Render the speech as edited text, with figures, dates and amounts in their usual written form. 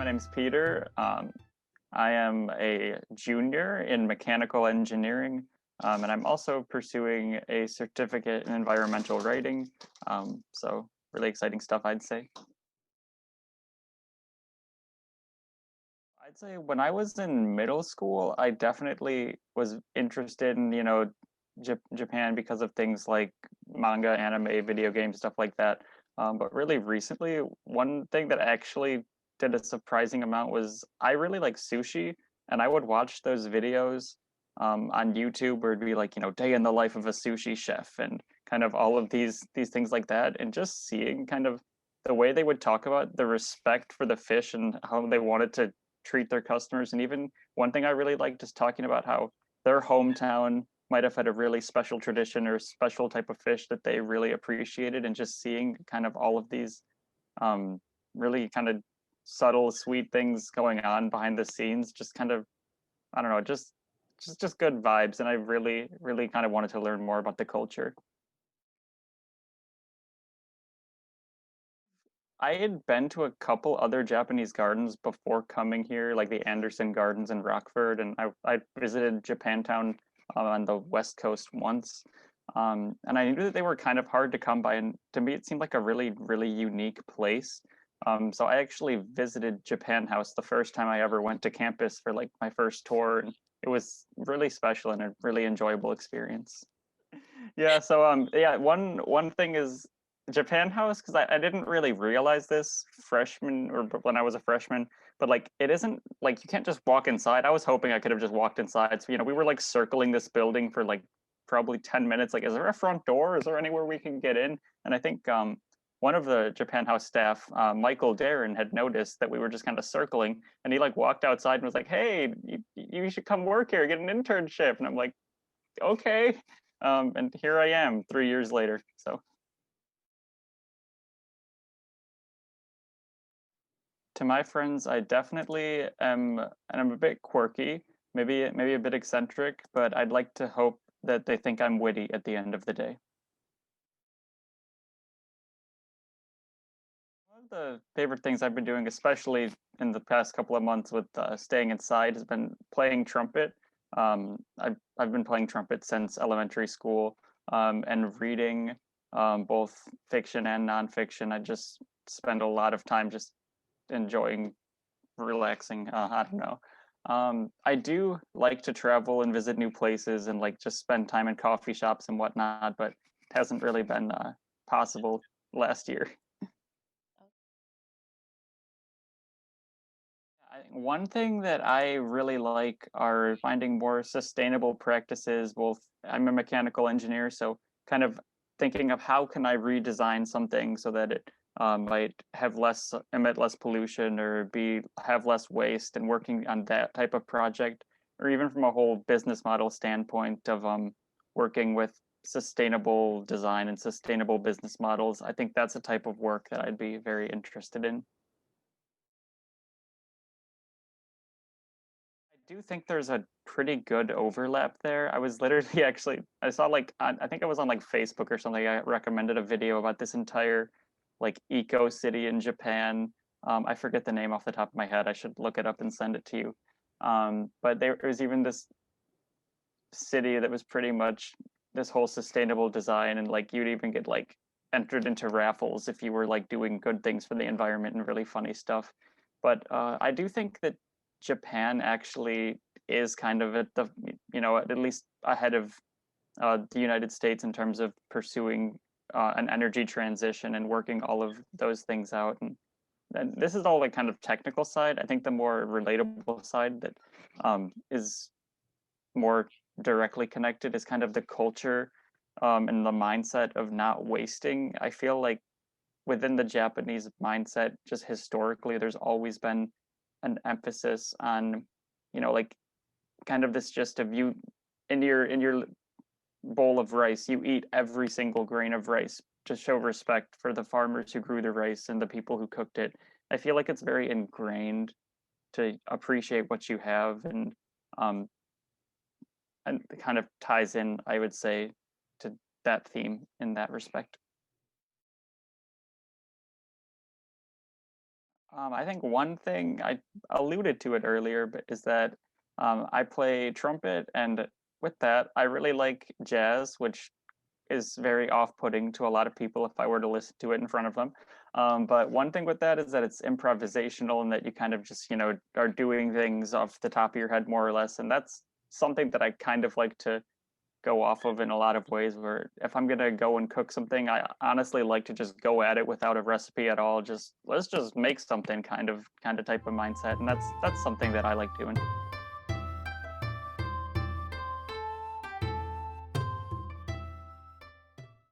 My name's Peter. I am a junior in mechanical engineering, and I'm also pursuing a certificate in environmental writing. So really exciting stuff, I'd say. I'd say when I was in middle school, I definitely was interested in, Japan because of things like manga, anime, video games, stuff like that. But really recently, one thing that actually did a surprising amount was I really like sushi, and I would watch those videos on YouTube where it'd be like, day in the life of a sushi chef and kind of all of these things like that, and just seeing kind of the way they would talk about the respect for the fish and how they wanted to treat their customers. And even one thing I really liked is talking about how their hometown might have had a really special tradition or special type of fish that they really appreciated, and just seeing kind of all of these um, really kind of subtle, sweet things going on behind the scenes, just kind of, I don't know, just good vibes. And I really kind of wanted to learn more about the culture. I had been to a couple other Japanese gardens before coming here, like the Anderson Gardens in Rockford, and I visited Japantown on the West Coast once. And I knew that they were kind of hard to come by, and to me, it seemed like a really unique place. So I actually visited Japan House the first time I ever went to campus for like my first tour, and it was really special and a really enjoyable experience. Yeah, so yeah, one thing is Japan House, because I didn't really realize this freshman or when I was a freshman, but like it isn't like you can't just walk inside. I was hoping I could have just walked inside. So, we were like circling this building for like probably 10 minutes. Like, is there a front door? Is there anywhere we can get in? And I think one of the Japan House staff, Michael Darren, had noticed that we were just kind of circling, and he like walked outside and was like, "Hey, you should come work here, get an internship." And I'm like, "Okay." And here I am 3 years later. So to my friends, I definitely am, and I'm a bit quirky, maybe a bit eccentric, but I'd like to hope that they think I'm witty at the end of the day. One of the favorite things I've been doing, especially in the past couple of months with staying inside, has been playing trumpet. I've been playing trumpet since elementary school, and reading both fiction and nonfiction. I just spend a lot of time just enjoying relaxing. I don't know. I do like to travel and visit new places and like just spend time in coffee shops and whatnot, but it hasn't really been possible last year. One thing that I really like are finding more sustainable practices. Both, I'm a mechanical engineer, so kind of thinking of how can I redesign something so that it might have less, emit less pollution, or be have less waste, and working on that type of project, or even from a whole business model standpoint of working with sustainable design and sustainable business models. I think that's a type of work that I'd be very interested in. I do think there's a pretty good overlap there. I was literally actually I saw like I think I was on like Facebook or something. I recommended a video about this entire like eco city in Japan. I forget the name off the top of my head. I should look it up and send it to you. But there was even this city that was pretty much this whole sustainable design, and like you'd even get like entered into raffles if you were like doing good things for the environment and really funny stuff. But I do think that Japan actually is kind of at the, at least ahead of the United States in terms of pursuing an energy transition and working all of those things out. And this is all like kind of technical side. I think the more relatable side that is more directly connected is kind of the culture and the mindset of not wasting. I feel like within the Japanese mindset, just historically, there's always been an emphasis on, like kind of this just of you in your bowl of rice, you eat every single grain of rice to show respect for the farmers who grew the rice and the people who cooked it. I feel like it's very ingrained to appreciate what you have, um, and it kind of ties in, I would say, to that theme in that respect. I think one thing I alluded to it earlier, but is that I play trumpet, and with that, I really like jazz, which is very off-putting to a lot of people if I were to listen to it in front of them. But one thing with that is that it's improvisational and that you kind of just, are doing things off the top of your head more or less. And that's something that I kind of like to go off of in a lot of ways where if I'm gonna go and cook something, I honestly like to just go at it without a recipe at all. Just let's just make something kind of type of mindset. And that's something that I like doing.